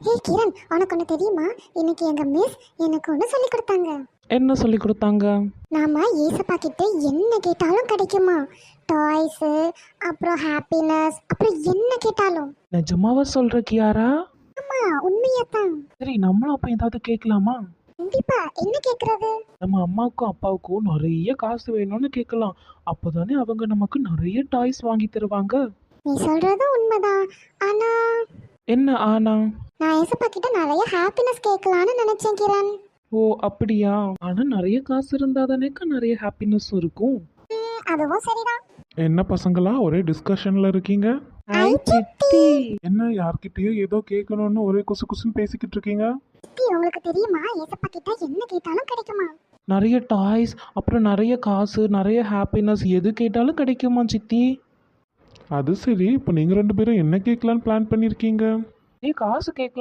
ஹே கிரண், உனக்கு ஒன்று தெரியுமா? இன்னைக்கு எங்க மிஸ் எனக்கு ஒன்று சொல்லி கொடுத்தாங்க. என்ன சொல்லி கொடுத்தாங்க? நாம ஏசப்பா கிட்ட என்ன கேட்டாலும் கிடைக்குமா? டாய்ஸு, அப்புறம் ஹாப்பினஸ், அப்புறம் என்ன கேட்டாலும். நிஜமாவா சொல்ற கியாரா? ஆமா, உண்மையாத்தான். சரி, நம்மளும் அப்ப ஏதாவது கேட்கலாமா? கண்டிப்பா. என்ன கேட்கறது? நம்ம அம்மாவுக்கும் அப்பாவுக்கும் நிறைய காசு வேணும்னு கேட்கலாம். அப்போதானே அவங்க நமக்கு நிறைய டாய்ஸ் வாங்கி தருவாங்க. நீ சொல்றதும் உண்மைதான். ஆனா என்ன ஆனா? நான் ஏசப்பா கிட்ட நிறைய ஹாப்பினஸ் கேட்கலான்னு நினைச்சேன் கிரண். ஓ அப்படியா? ஆனா நிறைய காசு இருந்தா தானேக்கா நிறைய ஹாப்பினஸும் இருக்கும். அதுவும் சரிதான். என்ன பசங்களா ஒரே டிஸ்கஷன்ல இருக்கீங்க? ஐ சித்தி. என்ன யார்கிட்டயோ ஏதோ கேட்கணும்னு ஒரே குசு குசுன்னு பேசிக்கிட்டு இருக்கீங்க? சித்தி, உங்களுக்கு தெரியுமா ஏசப்பா கிட்ட என்ன கேட்டாலும் கிடைக்குமா? நிறைய டாய்ஸ், அப்புறம் நிறைய காசு, நிறைய ஹாப்பினஸ், எது கேட்டாலும் கிடைக்குமா சித்தி? அது சரி, இப்போ நீங்க ரெண்டு பேரும் என்ன கேட்கலான்னு பிளான் பண்ணிருக்கீங்க? காசு கேட்கலாம்